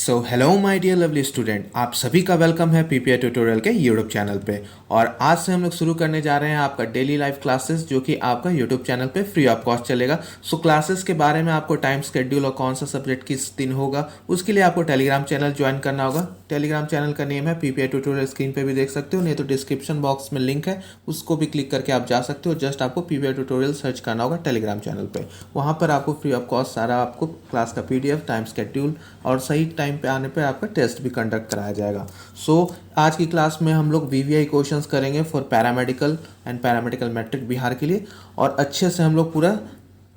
So hello my dear lovely student, आप सभी का वेलकम है पीपीआई ट्यूटोरियल के यूट्यूब चैनल पे। और आज से हम लोग शुरू करने जा रहे हैं आपका डेली लाइफ क्लासेस, जो कि आपका यूट्यूब चैनल पे फ्री ऑफ कॉस्ट चलेगा। सो क्लासेस के बारे में आपको टाइम शेड्यूल और कौन सा सब्जेक्ट किस दिन होगा, उसके लिए आपको टेलीग्राम चैनल ज्वाइन करना होगा। टेलीग्राम चैनल का नेम है पीपीआई ट्यूटोरियल, स्क्रीन पे भी देख सकते हो, नहीं तो डिस्क्रिप्शन बॉक्स में लिंक है, उसको भी क्लिक करके आप जा सकते हो। जस्ट आपको पीपीआई ट्यूटोरियल सर्च करना होगा टेलीग्राम चैनल पे। वहाँ पर आपको फ्री ऑफ कॉस्ट सारा आपको क्लास का पीडीएफ, टाइम शेड्यूल और सही टाइम पे आने पे आपका टेस्ट भी कंडक्ट कराया जाएगा। आज की क्लास में हम लोग वीवीआई क्वेश्चंस करेंगे for paramedical and paramedical matric Bihar के लिए, और अच्छे से हम लोग पूरा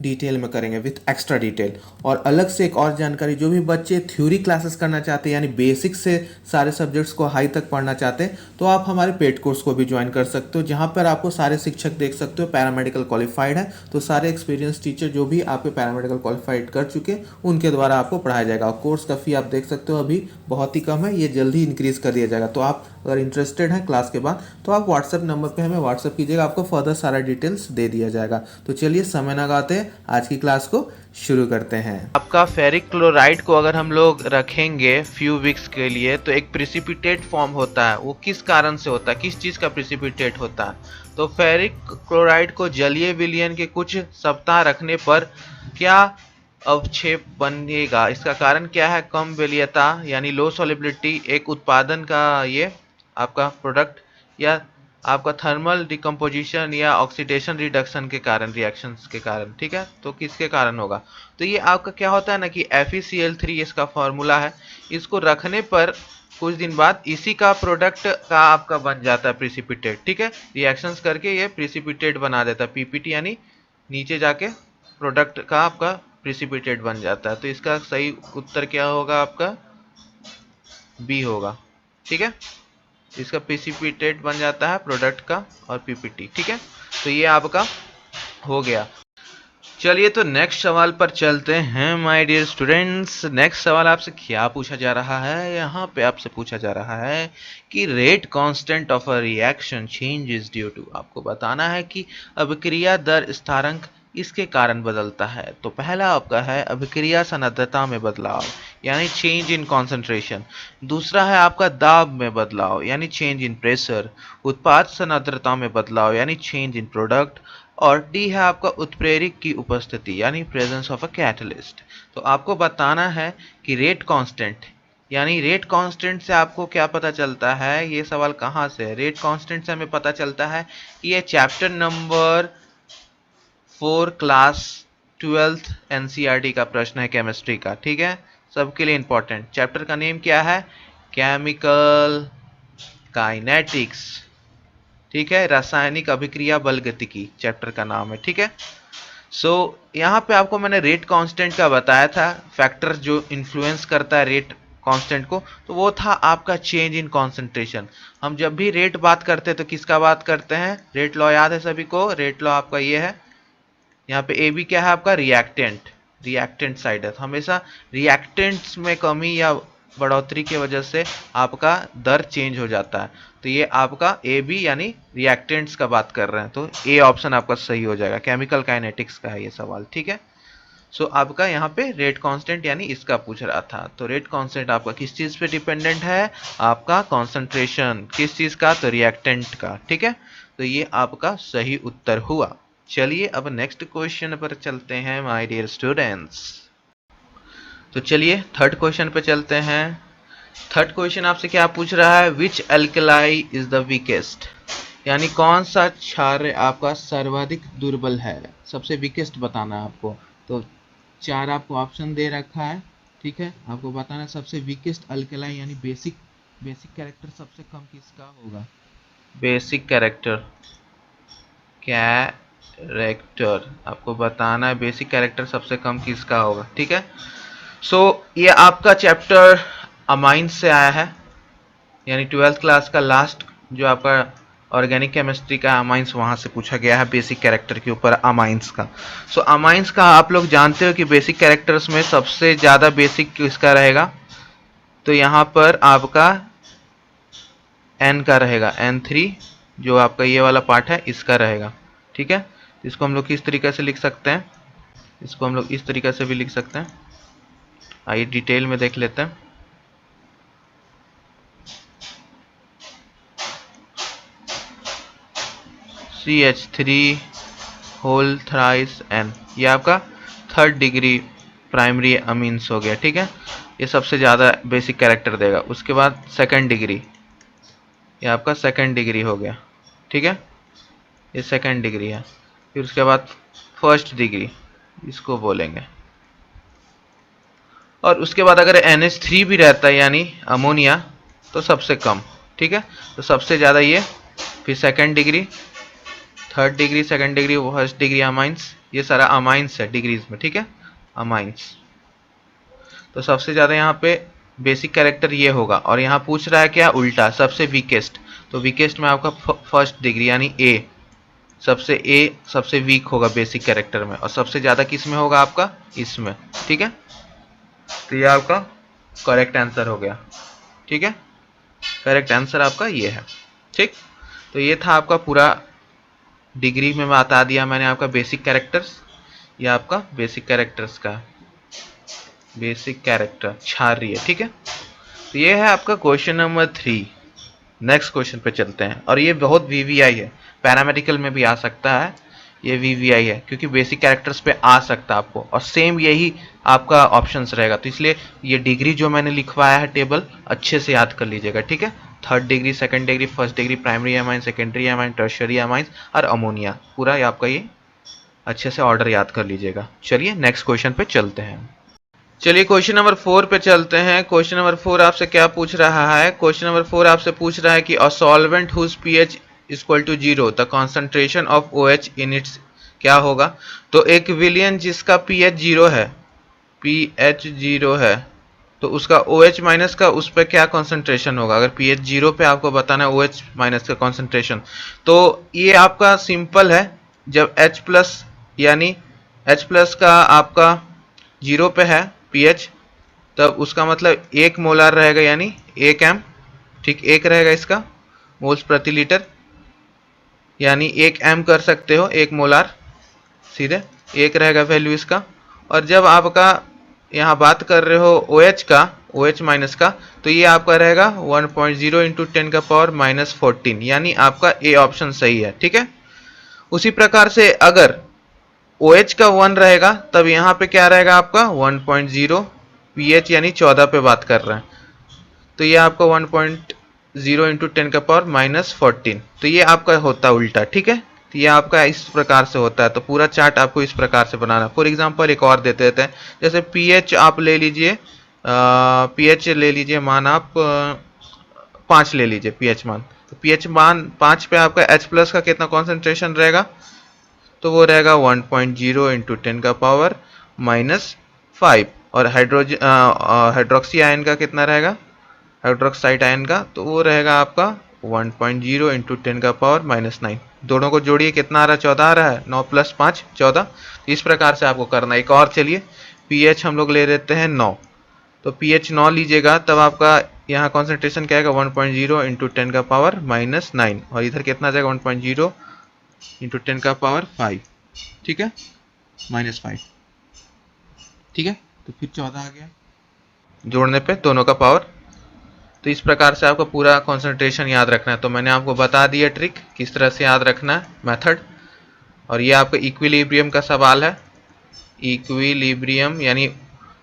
डिटेल में करेंगे विथ एक्स्ट्रा डिटेल। और अलग से एक और जानकारी, जो भी बच्चे थ्योरी क्लासेस करना चाहते हैं यानी बेसिक से सारे सब्जेक्ट्स को हाई तक पढ़ना चाहते हैं, तो आप हमारे पेड कोर्स को भी ज्वाइन कर सकते हो, जहाँ पर आपको सारे शिक्षक देख सकते हो पैरामेडिकल क्वालिफाइड है, तो सारे एक्सपीरियंस टीचर जो भी आपके पैरामेडिकल क्वालिफाइड कर चुके उनके द्वारा आपको पढ़ाया जाएगा। और कोर्स का फी आप देख सकते हो अभी बहुत ही कम है, ये जल्दी इंक्रीज कर दिया जाएगा। तो आप अगर इंटरेस्टेड हैं क्लास के बाद, तो आप व्हाट्सएप नंबर पे हमें व्हाट्सएप कीजिएगा, आपको फर्दर सारा डिटेल्स दे दिया जाएगा। तो चलिए समय न गाते आज की क्लास को शुरू करते हैं। आपका फेरिक क्लोराइड को अगर हम लोग रखेंगे फ्यू वीक्स के लिए, तो एक प्रिसिपिटेट फॉर्म होता है। वो किस कारण से होता है, किस चीज़ का प्रिसिपिटेट होता है? तो फेरिक क्लोराइड को जलीय विलयन के कुछ सप्ताह रखने पर क्या अवक्षेप बनेगा? इसका कारण क्या है? कम विलयता यानी लो सॉल्युबिलिटी, एक उत्पादन का ये आपका प्रोडक्ट, या आपका थर्मल डिकम्पोजिशन या ऑक्सीडेशन रिडक्शन के कारण, रिएक्शंस के कारण। ठीक है, तो किसके कारण होगा? तो ये आपका क्या होता है ना कि FeCl3 इसका फॉर्मूला है। इसको रखने पर कुछ दिन बाद इसी का प्रोडक्ट का आपका बन जाता है प्रिसिपिटेट। ठीक है, रिएक्शंस करके ये प्रिसिपिटेट बना देता है, पीपीटी, यानी नीचे जाके प्रोडक्ट का आपका प्रिसिपिटेट बन जाता है। तो इसका सही उत्तर क्या होगा? आपका बी होगा। ठीक है, इसका प्रिसिपिटेट बन जाता है प्रोडक्ट का और पीपीटी। ठीक है, तो ये आपका हो गया। चलिए तो नेक्स्ट सवाल पर चलते हैं माय डियर स्टूडेंट्स। नेक्स्ट सवाल आपसे क्या पूछा जा रहा है? यहाँ पे आपसे पूछा जा रहा है कि rate constant of a reaction changes due to, आपको बताना है कि अभिक्रिया दर स्थिरांक इसके कारण बदलता है। तो पहला आपका है अभिक्रिया सांद्रता में बदलाव, यानी चेंज इन कॉन्सेंट्रेशन। दूसरा है आपका दाब में बदलाव, यानी चेंज इन प्रेशर। उत्पाद सांद्रता में बदलाव, यानी चेंज इन प्रोडक्ट। और डी है आपका उत्प्रेरक की उपस्थिति, यानी प्रेजेंस ऑफ अ कैटलिस्ट। तो आपको बताना है कि रेट कांस्टेंट, यानी रेट कांस्टेंट से आपको क्या पता चलता है? ये सवाल कहाँ से है? रेट कांस्टेंट से हमें पता चलता है कि ये chapter number 4 class 12th NCERT का प्रश्न है, केमिस्ट्री का। ठीक है, सबके लिए इंपॉर्टेंट। चैप्टर का नेम क्या है? Chemical kinetics. ठीक है, रासायनिक अभिक्रिया बलगतिकी चैप्टर का नाम है। ठीक है, यहाँ पे आपको मैंने रेट कांस्टेंट का बताया था, फैक्टर जो इन्फ्लुएंस करता है रेट कांस्टेंट को, तो वो था आपका चेंज इन कॉन्सेंट्रेशन। हम जब भी रेट बात करते हैं तो किसका बात करते हैं? रेट लॉ याद है सभी को? रेट लॉ आपका ये है। यहाँ पे ए बी क्या है आपका? रिएक्टेंट, रिएक्टेंट साइड है। तो हमेशा रिएक्टेंट्स में कमी या बढ़ोतरी की वजह से आपका दर चेंज हो जाता है। तो ये आपका ए बी यानी रिएक्टेंट्स का बात कर रहे हैं, तो ए ऑप्शन आपका सही हो जाएगा। केमिकल काइनेटिक्स का है ये सवाल। ठीक है, आपका यहाँ पे रेट कांस्टेंट यानी इसका पूछ रहा था। तो रेट कांस्टेंट आपका किस चीज पे डिपेंडेंट है? आपका कॉन्सेंट्रेशन। किस चीज का? तो रिएक्टेंट का। ठीक है, तो ये आपका सही उत्तर हुआ। चलिए अब नेक्स्ट क्वेश्चन पर चलते हैं माय डियर स्टूडेंट्स। तो चलिए थर्ड क्वेश्चन पे चलते हैं। थर्ड क्वेश्चन आपसे क्या पूछ रहा है? विच एल्कलाई इज द वीकेस्ट, यानी कौन सा क्षार आपका सर्वाधिक दुर्बल है, सबसे वीकेस्ट बताना है आपको। तो चार आपको ऑप्शन दे रखा है। ठीक है, आपको बताना है सबसे वीकेस्ट अल्कलाई यानी बेसिक कैरेक्टर सबसे कम किसका होगा? बेसिक कैरेक्टर आपको बताना है बेसिक कैरेक्टर सबसे कम किसका होगा। ठीक है, ये आपका चैप्टर अमाइंस से आया है, यानी 12th क्लास का लास्ट जो आपका ऑर्गेनिक केमिस्ट्री का अमाइंस, वहां से पूछा गया है बेसिक कैरेक्टर के ऊपर अमाइंस का। अमाइंस का आप लोग जानते हो कि बेसिक कैरेक्टर्स में सबसे ज्यादा बेसिक किसका रहेगा? तो यहाँ पर आपका N का रहेगा, N3, जो आपका ये वाला पार्ट है इसका रहेगा। ठीक है, इसको हम लोग किस तरीके से लिख सकते हैं? इसको हम लोग इस तरीके से भी लिख सकते हैं। आइए डिटेल में देख लेते हैं। CH3 होल थ्राइस N, ये आपका 3rd डिग्री प्राइमरी अमीन्स हो गया, ठीक है। ये सबसे ज़्यादा बेसिक कैरेक्टर देगा। उसके बाद 2nd डिग्री, ये आपका 2nd डिग्री हो गया, ठीक है, ये 2nd डिग्री है। फिर उसके बाद 1st डिग्री इसको बोलेंगे। और उसके बाद अगर NH3 भी रहता है यानी अमोनिया तो सबसे कम, ठीक है। तो सबसे ज़्यादा ये, फिर 2nd degree, 3rd degree, 2nd degree, 1st degree amines, ये सारा अमाइंस है डिग्रीज में, ठीक है, अमाइंस। तो सबसे ज़्यादा यहाँ पे बेसिक कैरेक्टर ये होगा। और यहाँ पूछ रहा है क्या, उल्टा, सबसे वीकेस्ट। तो वीकेस्ट में आपका 1st डिग्री यानी A, सबसे वीक होगा बेसिक कैरेक्टर में, और सबसे ज़्यादा किस में होगा आपका, इसमें, ठीक है। तो ये आपका करेक्ट आंसर हो गया, ठीक है। करेक्ट आंसर आपका ये है, ठीक। तो ये था आपका पूरा डिग्री में बता दिया मैंने आपका बेसिक कैरेक्टर्स। ये आपका बेसिक कैरेक्टर्स का बेसिक कैरेक्टर छाड़ रही है, ठीक है। तो ये है आपका क्वेश्चन नंबर 3। नेक्स्ट क्वेश्चन पे चलते हैं। और ये बहुत VVI है, पैरामेडिकल में भी आ सकता है, ये VVI है क्योंकि बेसिक कैरेक्टर्स पे आ सकता है आपको, और सेम यही आपका ऑप्शंस रहेगा। तो इसलिए ये डिग्री जो मैंने लिखवाया है टेबल अच्छे से याद कर लीजिएगा, ठीक है। 3rd degree, 2nd degree, 1st degree primary amine, secondary amine, tertiary amine और अमोनिया, पूरा आपका ये अच्छे से ऑर्डर याद कर लीजिएगा। चलिए नेक्स्ट क्वेश्चन पे चलते हैं। चलिए क्वेश्चन नंबर 4 पे चलते हैं। क्वेश्चन नंबर 4 आपसे क्या पूछ रहा है, क्वेश्चन नंबर 4 आपसे पूछ रहा है कि a solvent whose pH equal to 0 the concentration of OH in its, क्या होगा। तो एक विलियन जिसका pH 0 है, pH 0 है, तो उसका OH माइनस का उस पर क्या कॉन्सेंट्रेशन होगा। अगर pH 0 पे आपको बताना है OH माइनस का कॉन्सेंट्रेशन, तो ये आपका सिंपल है। जब H प्लस यानी H प्लस का आपका 0 पे है pH, तब उसका मतलब 1 मोलार रहेगा यानी 1 एम, ठीक, 1 रहेगा इसका मोल्स प्रति लीटर, यानी 1 एम कर सकते हो, 1 मोलार, सीधे 1 रहेगा वैल्यू इसका। और जब आपका यहाँ बात कर रहे हो OH का, OH माइनस का, तो ये आपका रहेगा 1.0 इंटू 10 का पावर माइनस 14, यानी आपका ए ऑप्शन सही है, ठीक है। उसी प्रकार से अगर OH का 1 रहेगा तब यहाँ पे क्या रहेगा आपका 1.0, pH यानी 14 पे बात कर रहे हैं, तो ये आपका 1.0 इंटू 10 का पावर माइनस 14, तो ये आपका होता है उल्टा, ठीक है। तो ये आपका इस प्रकार से होता है। तो पूरा चार्ट आपको इस प्रकार से बनाना। फॉर एग्जांपल एक और देते हैं, जैसे pH आप ले लीजिए, pH ले लीजिए मान आप 5 ले लीजिए pH मान। तो pH मान 5 पे आपका H प्लस का कितना कॉन्सेंट्रेशन रहेगा, तो वो रहेगा 1.0 इंटू 10 का पावर माइनस 5। और हाइड्रोक्सी आयन का कितना रहेगा, हाइड्रोक्साइड आयन का, तो वो रहेगा आपका 1.0 इंटू 10 का पावर माइनस 9। दोनों को जोड़िए कितना आ रहा है, 14 आ रहा है, 9 प्लस 5 14। इस प्रकार से आपको करना है। एक और चलिए, pH हम लोग ले लेते हैं 9, तो pH 9 लीजिएगा तब आपका यहाँ कॉन्सेंट्रेशन क्या आएगा 1.0 इंटू 10 का पावर माइनस 9, और इधर कितना आ जाएगा 1.0 इंटू 10 का पावर 5, ठीक है, माइनस 5, ठीक है। तो फिर 14 आ गया जोड़ने पे दोनों का पावर। तो इस प्रकार से आपको पूरा कंसंट्रेशन याद रखना है। तो मैंने आपको बता दिया ट्रिक किस तरह से याद रखना है, मेथड। और ये आपका इक्विलिब्रियम का सवाल है, इक्विलिब्रियम यानी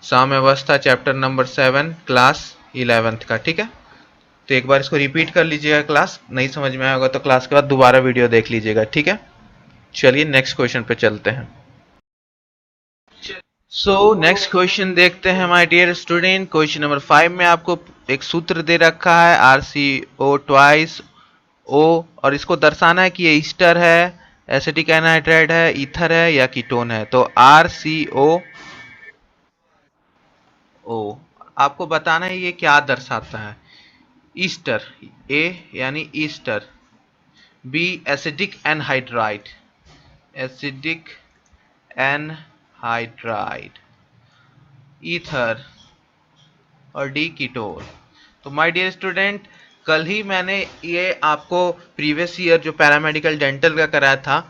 साम्यावस्था, चैप्टर नंबर 7 क्लास 11th का, ठीक है। तो एक बार इसको रिपीट कर लीजिएगा, क्लास नहीं समझ में आया होगा तो क्लास के बाद दोबारा वीडियो देख लीजिएगा, ठीक है। चलिए नेक्स्ट क्वेश्चन पे चलते हैं। सो नेक्स्ट क्वेश्चन देखते हैं my dear student. Question number 5 में आपको एक सूत्र दे रखा है RCO ट्वाइस O, और इसको दर्शाना है कि ये ईस्टर है, एसिटिक एनहाइड्राइड है, ईथर है या कीटोन है। तो RCO आपको बताना है ये क्या दर्शाता है। ईस्टर, A यानी Easter, B acidic anhydride, acidic anhydride, ether, और डी कीटोन। तो माय डियर स्टूडेंट, कल ही मैंने ये आपको प्रीवियस ईयर जो पैरामेडिकल डेंटल का कराया था,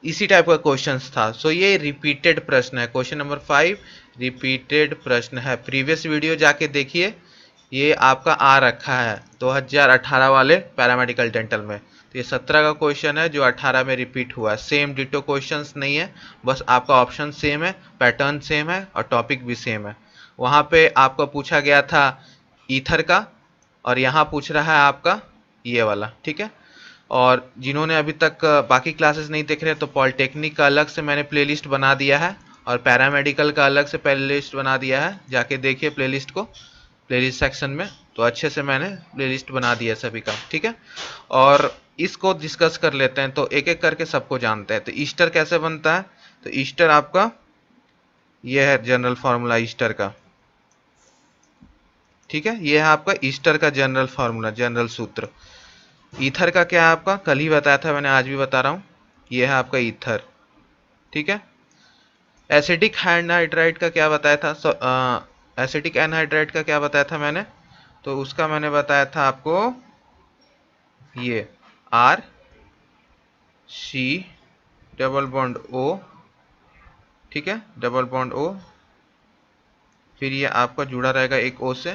इसी टाइप का क्वेश्चंस था। सो ये रिपीटेड प्रश्न है, क्वेश्चन नंबर 5 रिपीटेड प्रश्न है। प्रीवियस वीडियो जाके देखिए, ये आपका आ रखा है 2018 वाले पैरामेडिकल डेंटल में। तो ये 17 का क्वेश्चन है जो 18 में रिपीट हुआ है। सेम डिटो क्वेश्चंस नहीं है, बस आपका ऑप्शन सेम है, पैटर्न सेम है और टॉपिक भी सेम है। वहाँ पे आपको पूछा गया था ईथर का और यहाँ पूछ रहा है आपका ये वाला, ठीक है। और जिन्होंने अभी तक बाकी क्लासेस नहीं देख रहे तो पॉलिटेक्निक का अलग से मैंने प्लेलिस्ट बना दिया है और पैरामेडिकल का अलग से प्लेलिस्ट बना दिया है, जाके देखिए प्लेलिस्ट को, प्लेलिस्ट सेक्शन में। तो अच्छे से मैंने प्लेलिस्ट बना दिया है सभी का, ठीक है। और इसको डिस्कस कर लेते हैं, तो एक एक करके सबको जानते हैं। तो ईस्टर कैसे बनता है? तो ईस्टर आपका ये है जनरल फार्मूला ईस्टर का, ठीक है। ये है आपका ईस्टर का जनरल फार्मूला, जनरल सूत्र। ईथर का क्या है आपका, कल ही बताया था मैंने, आज भी बता रहा हूँ। ये है आपका ईथर, ठीक है। एसिडिक एनहाइड्राइड का क्या बताया था? एसिडिक एनहाइड्राइड का क्या बताया था मैंने? तो उसका मैंने बताया था आपको ये R C double bond O, ठीक है, डबल बॉन्ड ओ, फिर ये आपका जुड़ा रहेगा एक ओ से,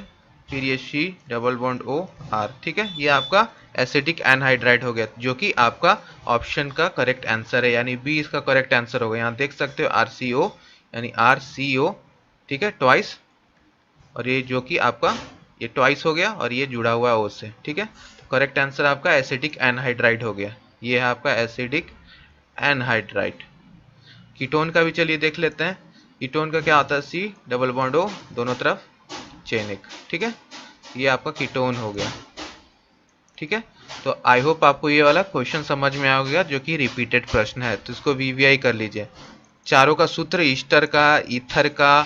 फिर ये C double bond O R, ठीक है। ये आपका एसिडिक एनहाइड्राइड हो गया, जो कि आपका ऑप्शन का करेक्ट आंसर है, यानी बी इसका करेक्ट आंसर होगा। यहाँ देख सकते हो RCO, यानी RCO, ठीक है, ट्वाइस। और ये जो कि आपका ये ट्वाइस हो गया और ये जुड़ा हुआ है ओ से, ठीक है। तो करेक्ट आंसर आपका एसिडिक एनहाइड्राइड हो गया। ये है आपका एसिडिक एनहाइड्राइड। कीटोन का भी चलिए देख लेते हैं। कीटोन का क्या होता है? सी डबल बॉन्ड ओ, दोनों तरफ चेनिक, ठीक है। ये आपका कीटोन हो गया, ठीक है। तो आई होप आपको ये वाला क्वेश्चन समझ में आ गया, जो कि रिपीटेड प्रश्न है, तो इसको VVI कर लीजिए। चारों का सूत्र, ईस्टर का, ईथर का,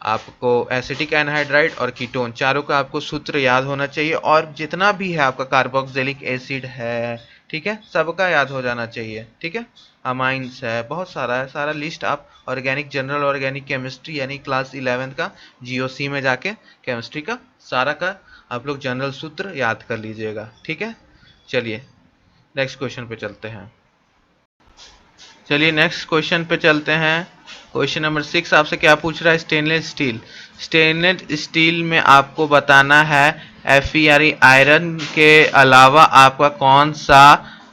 आपको एसिटिक एनहाइड्राइड और कीटोन, चारों का आपको सूत्र याद होना चाहिए। और जितना भी है आपका कार्बोक्सिलिक एसिड है, ठीक है, सबका याद हो जाना चाहिए, ठीक है। अमाइंस है, बहुत सारा है, सारा लिस्ट आप ऑर्गेनिक, जनरल ऑर्गेनिक केमिस्ट्री यानी क्लास 11 का GOC में जाके केमिस्ट्री का सारा का आप लोग जनरल सूत्र याद कर लीजिएगा, ठीक है। चलिए नेक्स्ट क्वेश्चन पे चलते हैं। चलिए नेक्स्ट क्वेश्चन पे चलते हैं। क्वेश्चन नंबर 6 आपसे क्या पूछ रहा है? Stainless steel. स्टेनलेस स्टील में आपको बताना है Fe आयरन के अलावा आपका कौन सा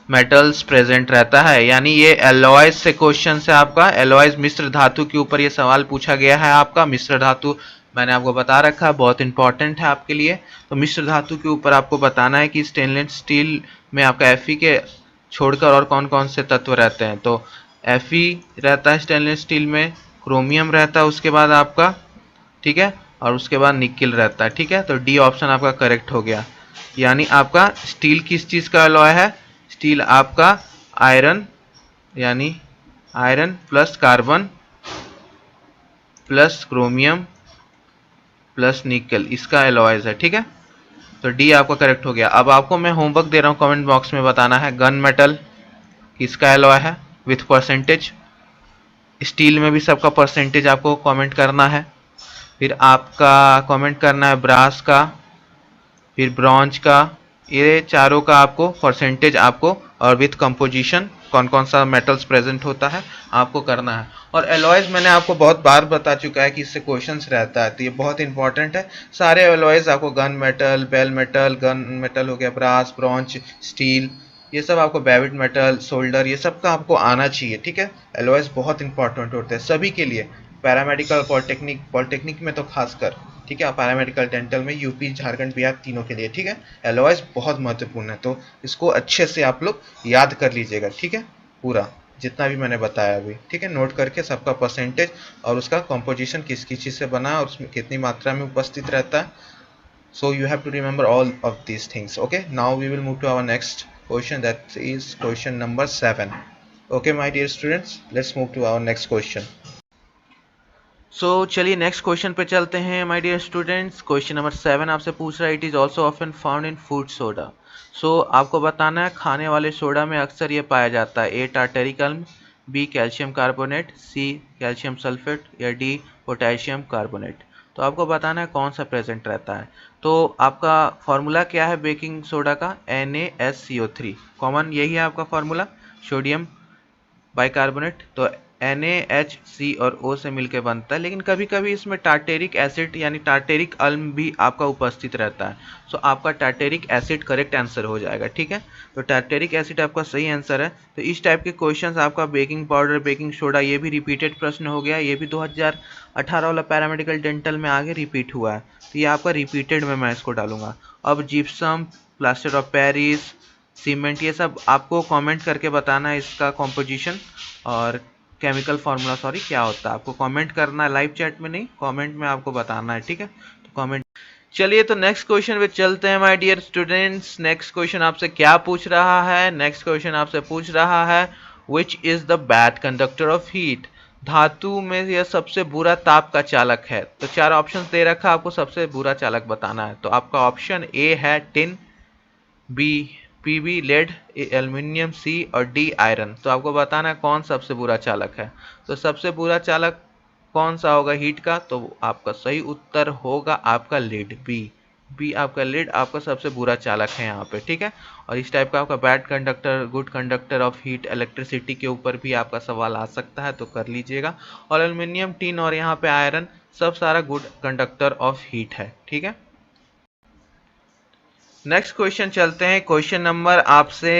मेटल्स प्रेजेंट रहता है। यानी ये एलॉयज से क्वेश्चन है आपका। एलॉयज मिश्र धातु के ऊपर ये सवाल पूछा गया है आपका। मिश्र धातु मैंने आपको बता रखा है, बहुत इंपॉर्टेंट है आपके लिए। तो मिश्र धातु के ऊपर आपको बताना है कि स्टेनलेस स्टील में आपका Fe के छोड़कर और कौन कौन से तत्व रहते हैं। तो Fe रहता है स्टेनलेस स्टील में, क्रोमियम रहता है उसके बाद आपका, ठीक है, और उसके बाद निकिल रहता है, ठीक है। तो डी ऑप्शन आपका करेक्ट हो गया। यानी आपका स्टील किस चीज़ का अलॉय है? स्टील आपका आयरन, यानी iron plus carbon plus chromium plus निकल, इसका अलॉयज है, ठीक है। तो डी आपका करेक्ट हो गया। अब आपको मैं होमवर्क दे रहा हूँ, कमेंट बॉक्स में बताना है गन मेटल किसका अलॉय है विथ परसेंटेज। स्टील में भी सबका परसेंटेज आपको कमेंट करना है। फिर आपका कमेंट करना है ब्रास का, फिर ब्रॉन्ज का, ये चारों का आपको परसेंटेज आपको और विथ कंपोजिशन कौन कौन सा मेटल्स प्रेजेंट होता है आपको करना है। और एलॉयज मैंने आपको बहुत बार बता चुका है कि इससे क्वेश्चंस रहता है, तो ये बहुत इंपॉर्टेंट है। सारे एलॉयज आपको gun metal, bell metal, gun metal हो गया, ब्रास, ब्रॉन्ज, स्टील, ये सब आपको बेविट मेटल, सोल्डर, ये सब का आपको आना चाहिए, ठीक है। एलॉयज बहुत इंपॉर्टेंट होते हैं सभी के लिए, पैरामेडिकल, पॉलिटेक्निक में तो खासकर, ठीक है, पैरामेडिकल, डेंटल में, यूपी, झारखंड, बिहार, तीनों के लिए, ठीक है। एलॉयज बहुत महत्वपूर्ण है, तो इसको अच्छे से आप लोग याद कर लीजिएगा, ठीक है, पूरा जितना भी मैंने बताया अभी, ठीक है। नोट करके सबका परसेंटेज और उसका कंपोजिशन किस किस चीज़ से बना है और उसमें कितनी मात्रा में उपस्थित रहता है। So you have to remember all of these things. Okay, now we will move to our next question, that is question number 7. Okay my dear students, let's move to our next question. So चलिए next question पे चलते हैं my dear students. Question number 7 आपसे पूछ रहा है, it is also often found in food soda. So आपको बताना है खाने वाले सोडा में अक्सर ये पाया जाता है, A टार्टरिक अम्ल, B calcium carbonate, C calcium sulphate या D पोटेशियम कार्बोनेट। तो आपको बताना है कौन सा प्रेजेंट रहता है। तो आपका फार्मूला क्या है बेकिंग सोडा का? NaSCO3, कॉमन यही है आपका फार्मूला, सोडियम बाइकार्बोनेट। तो NaHC और O से मिलकर बनता है, लेकिन कभी कभी इसमें टार्टेरिक एसिड यानी टार्टेरिक अम्ल भी आपका उपस्थित रहता है। सो आपका टार्टेरिक एसिड करेक्ट आंसर हो जाएगा, ठीक है। तो टार्टेरिक एसिड आपका सही आंसर है। तो इस टाइप के क्वेश्चंस आपका बेकिंग पाउडर, बेकिंग सोडा, ये भी रिपीटेड प्रश्न हो गया। ये भी 2018 वाला पैरामेडिकल डेंटल में आगे रिपीट हुआ है, तो ये आपका रिपीटेड में मैं इसको डालूंगा। अब gypsum, plaster of Paris, cement, ये सब आपको कमेंट करके बताना है इसका कॉम्पोजिशन और केमिकल फार्मूला, सॉरी, क्या होता है। आपको कमेंट करना है, लाइव चैट में नहीं, कमेंट में आपको बताना है, ठीक है। तो कमेंट। चलिए तो नेक्स्ट क्वेश्चन पे चलते हैं my dear students. Next question आपसे क्या पूछ रहा है? नेक्स्ट क्वेश्चन आपसे पूछ रहा है which is the bad conductor of heat. धातु में यह सबसे बुरा ताप का चालक है। तो 4 ऑप्शन दे रखा है, आपको सबसे बुरा चालक बताना है। तो आपका ऑप्शन ए है tin, B PB lead, aluminium, C और डी आयरन। तो आपको बताना है कौन सबसे बुरा चालक है। तो सबसे बुरा चालक कौन सा होगा हीट का? तो आपका सही उत्तर होगा आपका लीड, बी आपका लीड आपका सबसे बुरा चालक है यहाँ पे, ठीक है। और इस टाइप का आपका bad conductor, good conductor of heat, electricity के ऊपर भी आपका सवाल आ सकता है, तो कर लीजिएगा। और एल्यूमिनियम, टिन और यहाँ पे आयरन सब सारा गुड कंडक्टर ऑफ हीट है, ठीक है। नेक्स्ट क्वेश्चन चलते हैं। क्वेश्चन नंबर आपसे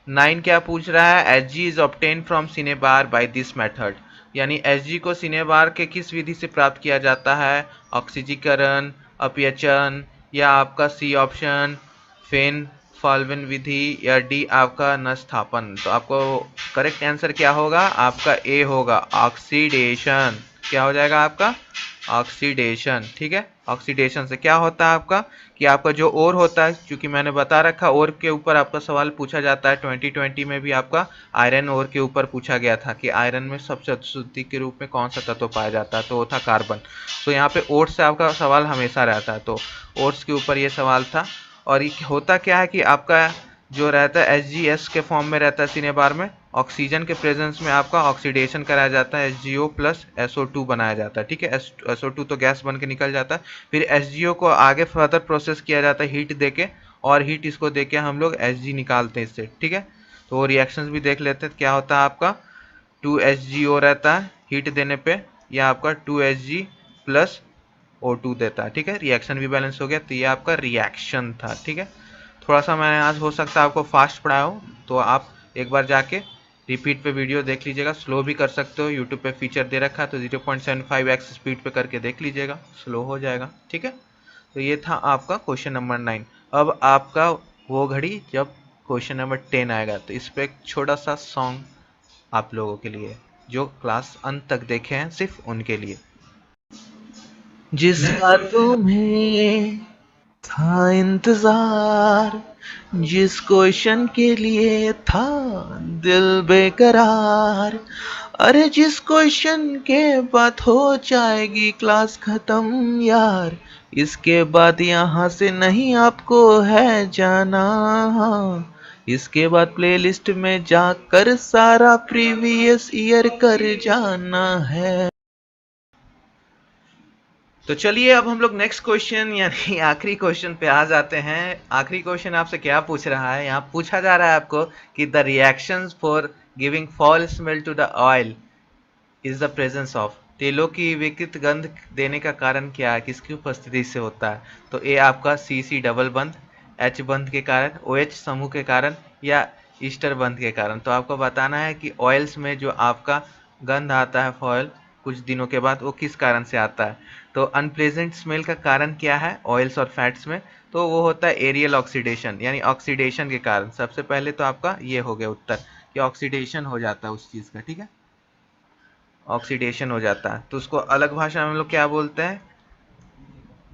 9 क्या पूछ रहा है? Hg is obtain from cinnabar by this method. यानी Hg को सिनेबार के किस विधि से प्राप्त किया जाता है? ऑक्सीजीकरण, अपयचन, या आपका सी ऑप्शन फेन फॉल्विन विधि, या डी आपका नस्थापन। तो आपको करेक्ट आंसर क्या होगा? आपका ए होगा, ऑक्सीडेशन। क्या हो जाएगा आपका? ऑक्सीडेशन, ठीक है। ऑक्सीडेशन से क्या होता है आपका कि आपका जो ओर होता है, क्योंकि मैंने बता रखा ओर के ऊपर आपका सवाल पूछा जाता है। 2020 में भी आपका आयरन ओर के ऊपर पूछा गया था कि आयरन में सबसे अशुद्धि के रूप में कौन सा तत्व पाया जाता है, तो वो था कार्बन। तो यहाँ पे ओर से आपका सवाल हमेशा रहता है, तो ओर्स के ऊपर ये सवाल था। और ये होता क्या है कि आपका जो रहता है HgS के फॉर्म में रहता है सिनेबार में, ऑक्सीजन के प्रेजेंस में आपका ऑक्सीडेशन कराया जाता है, HgO प्लस SO2 बनाया जाता है, ठीक है। SO2 तो गैस बन के निकल जाता है, फिर HgO को आगे फर्दर प्रोसेस किया जाता है हीट देके, और हीट इसको देके हम लोग Hg निकालते हैं इससे, ठीक है। तो वो रिएक्शंस भी देख लेते हैं। क्या होता है आपका 2HgO रहता है हीट देने पे, या आपका 2Hg प्लस O2 देता है, ठीक है। रिएक्शन भी बैलेंस हो गया, तो ये आपका रिएक्शन था, ठीक है। थोड़ा सा मैंने आज हो सकता है आपको फास्ट पढ़ाया हो, तो आप एक बार जाके रिपीट पे वीडियो देख लीजिएगा। स्लो भी कर सकते हो, यूट्यूब पे फीचर दे रखा है, तो 0.75x स्पीड पे करके देख लीजिएगा, स्लो हो जाएगा, ठीक है। तो ये था आपका क्वेश्चन नंबर 9। अब आपका वो घड़ी जब क्वेश्चन नंबर 10 आएगा, तो इस पर एक छोटा सा सॉन्ग आप लोगों के लिए, जो क्लास अंत तक देखे हैं सिर्फ उनके लिए। जिसका तुम्हें था इंतजार, जिस क्वेश्चन के लिए था दिल बेकरार, अरे जिस क्वेश्चन के बाद हो जाएगी क्लास खत्म यार, इसके बाद यहाँ से नहीं आपको है जाना, इसके बाद प्लेलिस्ट में जाकर सारा प्रीवियस ईयर कर जाना है। तो चलिए अब हम लोग नेक्स्ट क्वेश्चन यानी आखिरी क्वेश्चन पे आ जाते हैं। आखिरी क्वेश्चन आपसे क्या पूछ रहा है? यहाँ पूछा जा रहा है आपको कि the reactions for giving foul smell to the oil is the presence of. तेलों की विकृत गंध देने का कारण क्या है, किसकी उपस्थिति से होता है? तो ए आपका CC डबल बंध, H बंध के कारण, OH समूह के कारण, या ईस्टर बंध के कारण। तो आपको बताना है कि ऑयल्स में जो आपका गंध आता है फॉयल कुछ दिनों के बाद, वो किस कारण से आता है। तो अनप्लेजेंट स्मेल का कारण क्या है ऑयल्स और फैट्स में? तो वो होता है एरियल ऑक्सीडेशन, यानी ऑक्सीडेशन के कारण। सबसे पहले तो आपका ये हो गया उत्तर कि ऑक्सीडेशन हो जाता है उस चीज़ का, ठीक है। ऑक्सीडेशन हो जाता है, तो उसको अलग भाषा में हम लोग क्या बोलते हैं?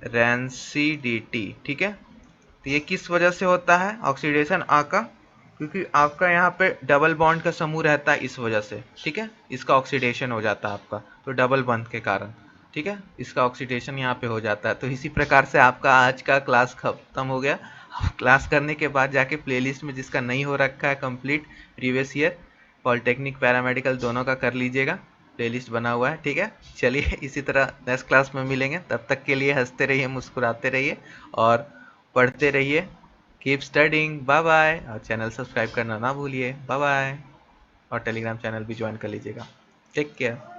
रैंसिडिटी, ठीक है। तो ये किस वजह से होता है ऑक्सीडेशन आपका? क्योंकि आपका यहाँ पे डबल बॉन्ड का समूह रहता है, इस वजह से, ठीक है। इसका ऑक्सीडेशन हो जाता है आपका, तो डबल बॉन्ड के कारण, ठीक है, इसका ऑक्सीडेशन यहाँ पे हो जाता है। तो इसी प्रकार से आपका आज का क्लास खत्म हो गया। क्लास करने के बाद जाके प्लेलिस्ट में जिसका नहीं हो रखा है complete previous year polytechnic paramedical दोनों का कर लीजिएगा, प्लेलिस्ट बना हुआ है, ठीक है। चलिए इसी तरह नेक्स्ट क्लास में मिलेंगे, तब तक के लिए हंसते रहिए, मुस्कुराते रहिए और पढ़ते रहिए। Keep studying, bye bye. और चैनल सब्सक्राइब करना ना भूलिए, बाय बाय। और टेलीग्राम चैनल भी ज्वाइन कर लीजिएगा। Take care.